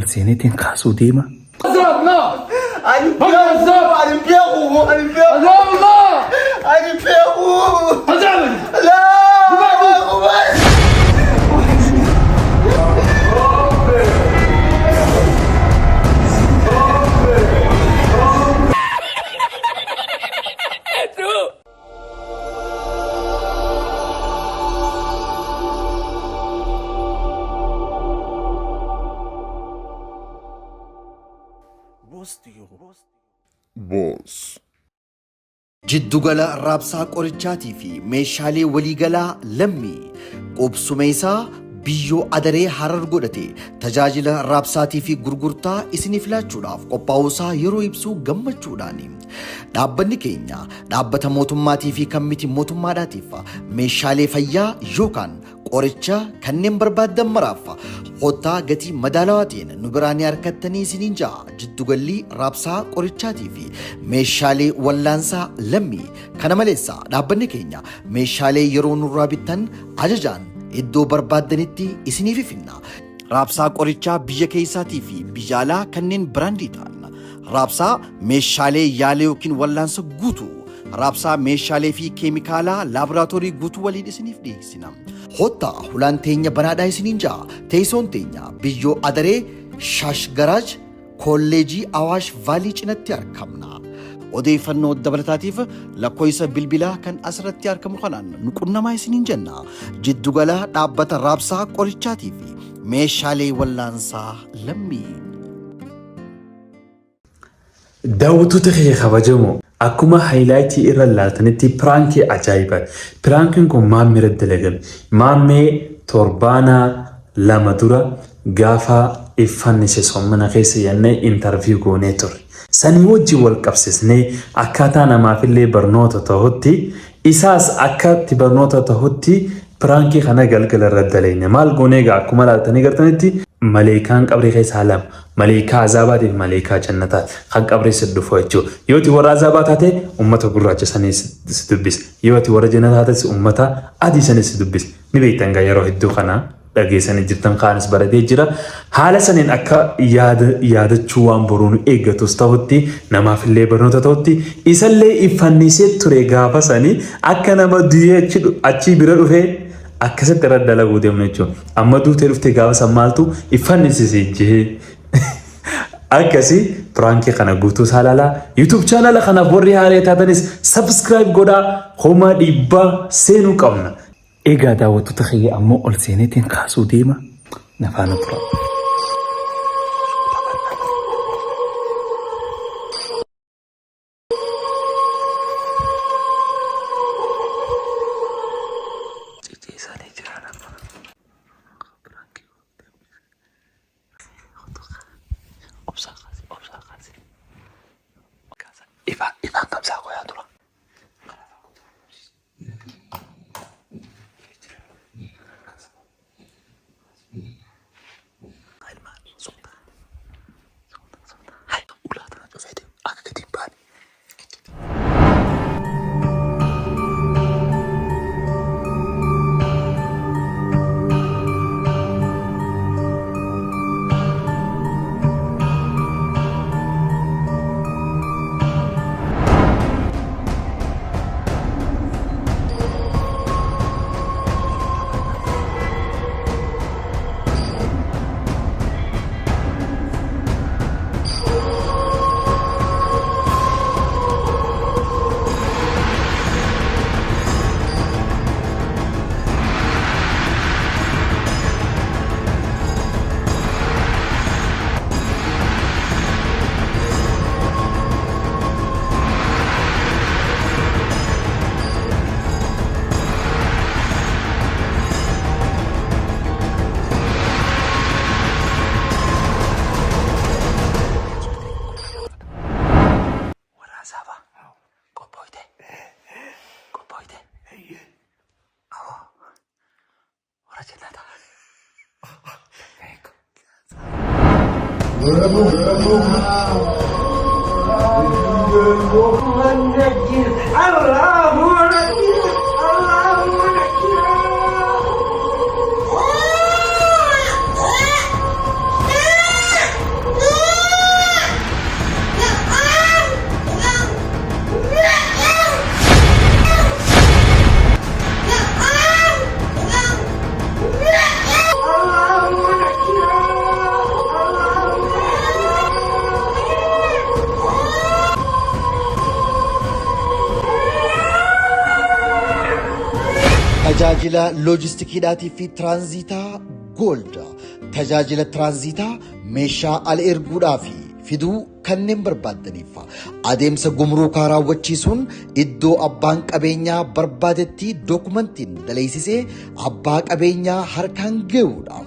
سينتين كاسو ديما بوس جدو غلا رابسا قرچاتي في ميشالي ولي غلا لمي قبسوميسا بيو أدري حرر قدتي تجاجل رابساتي في غرغرتا اسني فلاچوداف قپاوسا يرو يبسو گمچوداني دابني كينيا دابتا موتماتي في كميتي موتماداتيفا ميشالي فيا يوكان قرچا كنن برباد مرافا خوتا غتي مدالواتين نبراني اركتني سنينجا جدو غلي رابسا قرچاتي في ميشالي ولانسا لمي كنمليسا دابني كينيا ميشالي يرو نورابتن عججان iddoo barbaadanitti isiniif finna raabsaa qorichaa biyya keessaatii fi biyyaalaa kanneen biraandii ta'an raabsaa meeshaalee yaalee yookiin wallaansa guutuu raabsaa meeshaalee fi keemikaalaa laaboraatoorii guutuu waliin isiniif dhiyeessina hotta hulaan teenya banaadhaa isiniin jaa teessoon teenya biyyoo adaree shaash garaaj kolleejii awaash vaalii cinatti argamna odeeffannoo dabalataatiif lakkoofsa bilbilaa kan asirratti argamu kanaan nu qunnamaa isiniin jenna jiddugala dhaabbata raabsaa qorichaatii fi meeshaalee wallaansaa lammii daawwattoota kee kabajamoo akkuma haayilaayitii irra laaltanitti piraankii ajaa'iba piraankiin kun maammee dalagame maammee torbaanaa lama dura gaafa iffannise sommana keessa yannee intarviyuu goonee ture sanii wajji wal qabsisnee akkaataa namaafillee barnoota ta'utti isaas akkatti barnoota ta'utti piraankii kana galgala irra daleenya maal goonee gaa akkuma laaltanii gartanitti maleekaan qabrii keessaa lama maleekaa azaabaatiif maleekaa jannataa kan qabrii dhufu jechuudha yooti warra azaabaa taate ummata gurraacha sanii si dubbisa yooti warra jannataa taate ummata adii sanii si dubbisa ni beektan gaa yeroo hedduu kana dhageessanii jirtan kaanis baratee jira haala saniin akka yaadachuu waan boruun eeggatus ta'utti namaafillee barnoota ta'utti isallee iffannisee ture gaafa sanii akka nama du'ee achi bira dhufee akkasitti irra dalaguu deemnu jechuudha amma duutee dhuftee gaafa san maaltu iffannisisee jee akkasii piraankii kana guutuu saalaalaa yuutuub chaanala kanaaf warri haaraa taatanis sabskiraayib godhaa homaa dhiibbaa seenuu qabna. Egaa daawwattoota kiyya ammoo ol seeneetiin kaasuu deema nafaana tura. Ifaan kamsaa qoyaa tura. Tajaajila loojistikiidhaatii fi tiraanziitaa Gold. Tajaajila tiraanziitaa meeshaa ala erguudhaa fi fiduu kanneen barbaaddaniif adeemsa gumruukaa raawwachiisuun iddoo abbaan qabeenyaa barbaadetti dookumentiin daleessisee abbaa qabeenyaa harkaan ga'uudha.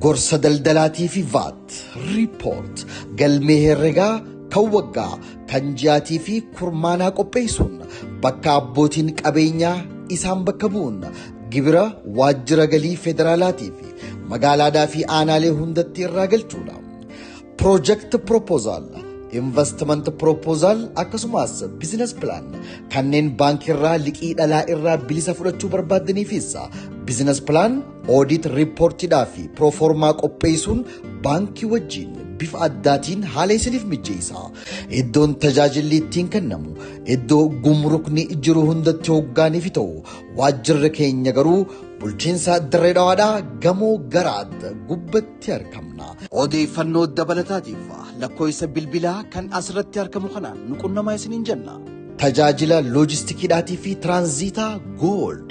Gorsa daldalaatii fi VAT riipoort galmee herregaa kan waggaa kan ji'aatii fi kurmaanaa qopheessuun bakka abbootiin qabeenyaa isaan bakka bu'uun gibira waajjira galii federaalaatii fi magaalaadhaa fi aanaalee hundatti irraa galchuudha. Project proposal, investment proposal akkasumas business plan kanneen baankii irraa liqii dhalaa irraa bilisa fudhachuu barbaadaniifis business plan audit reportidhaa fi proformaa qopheessuun baankii wajjin bifa addaatiin haala isiniif mijeessa. Iddoon tajaajilli ittiin kennamu iddoo gumrukni jiru hundatti hoggaaniif ta'u waajjirri keenya garuu bulchiinsa Dirree Dhawaadhaa gamoo garaatti gubbatti argamna. Odeeffannoo dabalataatiif lakkoofsa bilbilaa kan asirratti argamu kanaan nu qunnamaa isiniin jenna. Tajaajila loojistikiidhaatii fi tiraanziitaa Gold.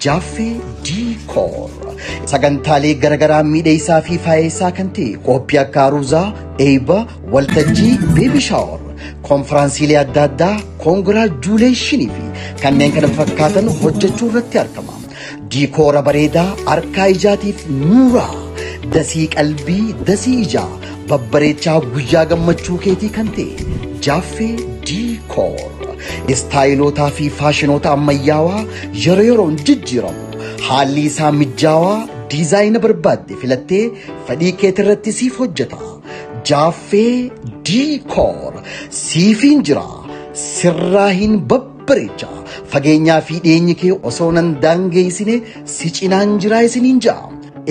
Jaaffee Diikoor sagantaalee garagaraa miidheessaa fi faayeessaa kan ta'e qophii akka aruuzaa, eebba, waltajjii, beebi shaawar, konfiraansiilee adda addaa, koongiraajuuleeshinii fi kanneen kana fakkaatan hojjechuu irratti argama. Diikoora bareedaa harkaa ijaatiif nuuraa, dasii qalbii, dasii ijaa, babbareechaa guyyaa gammachuu keetii kan ta'e Jaaffee Diikoor. Istaayilotaa fi faashinoota ammayyaawaa yeroo yeroon jijjiiramu haalli isaa mijaawaa diizaayina barbaadde filattee fedhii keetirratti siif hojjeta. Jaaffee diikoor siifin jira. Sirraa hin babbareecha. Fageenyaa fi dhiyeenyi kee osoo nan daangeessine si cinaan jira isiniin ja'a.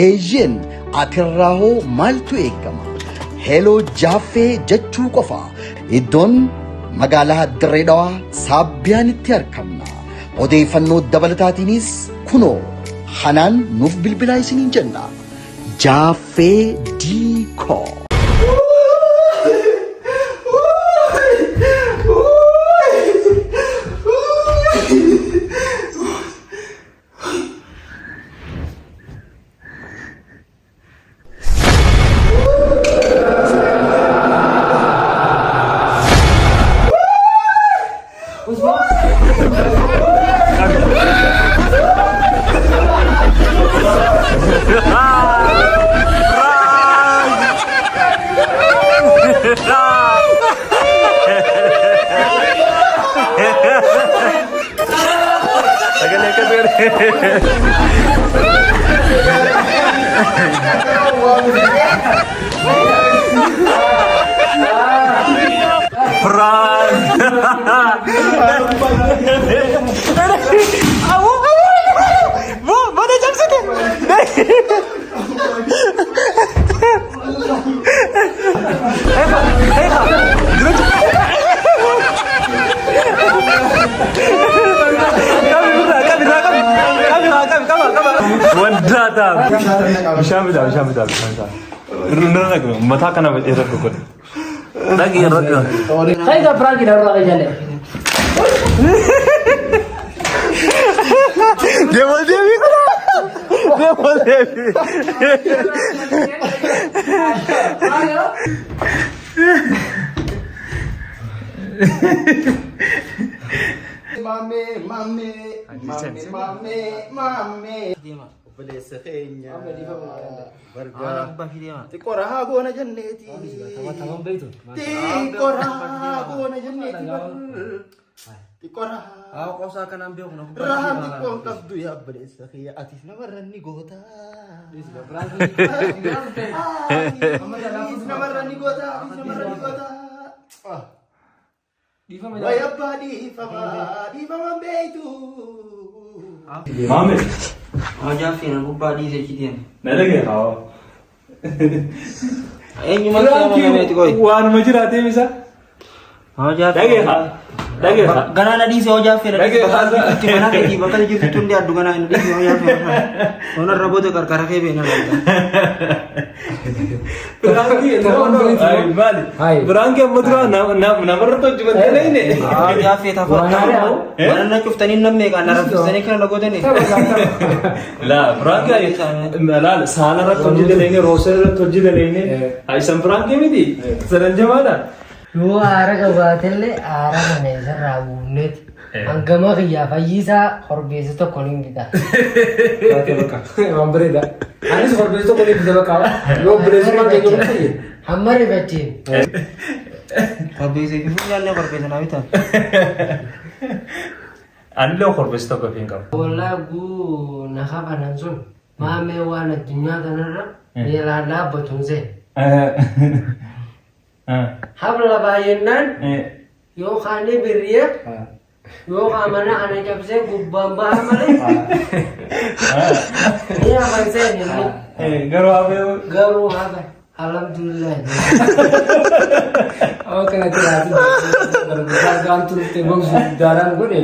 Eeyyeen atirraa hoo maaltu eegama? Heloo Jaaffee jechuu qofa. Iddoon magaalaa Dirree Dhawaa Saabbiyaan itti argamna. Odeeffannoo dabalataatiinis kunoo hanaan nuuf bilbilaa isiniin jenna. Jaaffee diikoor. Mata kana bergerak kok. Lagi rakam. Saya tak pernah kita orang jalan. Dia mau dia bikin. Dia mau dia bikin. Mame. Obboleessa keenya bargaa xiqqooraa goona jenneeti xiqqooraa goona jenneeti xiqqooraa Qoosaa kanaan beeknu. rahaan xiqqoon qabdu yaa obboleessa kiyya atis namarra ni goota namarra ni goota way abbaa dhiifama beeytu. Mame. Jaaffee na gubbaa dhiisee citeen. Nalage hawa. Eenyuma kiyama meeti koy. Waan majiraatee misa. Jaaffee. Dage. Ganaa na dhiisee Jaaffee na dhiisee. Itti mana keetii bakka jirtu tundi addu ganaa na dhiisee Jaaffee. Ona raboota qarqara kee beena laata. Biraanki amma dura namarra hojjetan ta'e. Jaaffee tafa. Mana na cuftanii namni eegaa na raffisanii kana lagootanii. La Biraanki laal saala irratti hojjetan roosee irratti hojjetan aisan Biraanki miti sadan jamaadha. Yoo aara qabaatellee aara kana isarraa buufneeti. Hangama kiyyaa fayyisaa horbeessi tokko ni bita. Waan bareeda. Anis horbeessi tokko ni bita bakka. Yoo bireessi maal jedhu fayyadu. Hamma rifachiin. Horbeessi fi funyaallee horbeessa naa bitan. Anillee horbeessi tokko fi hin qabu. Wallaa guu na hafanan sun maamee waan addunyaa kanarra miilaan dhaabbatuun see. Habla baay'inaan yookaan birriya yookaan mana ana cabsee gubbaan baha malee ni hafan seeni garuu hafa alhamdulillah. Oh, kana tiraati. Gargaaran turte boqsu daaraan godhe.